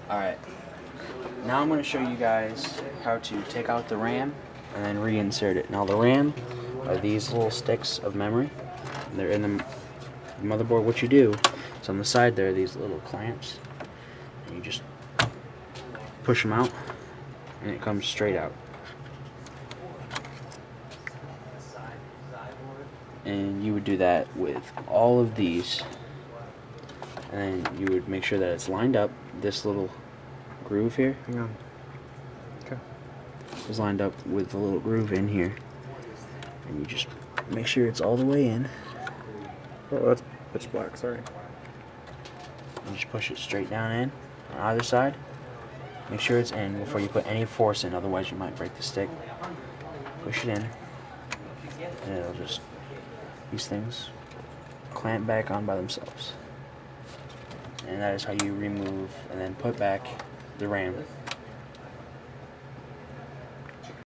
Alright, now I'm going to show you guys how to take out the RAM and then reinsert it. Now the RAM are these little sticks of memory. They're in the motherboard. What you do is on the side there are these little clamps. And you just push them out and it comes straight out. And you would do that with all of these. And then you would make sure that it's lined up. This little groove here. Hang on. Okay. Is lined up with the little groove in here. And you just make sure it's all the way in. Oh, that's pitch black, sorry. You just push it straight down in on either side. Make sure it's in before you put any force in, otherwise you might break the stick. Push it in. And it'll just, these things clamp back on by themselves. And that is how you remove and then put back the RAM.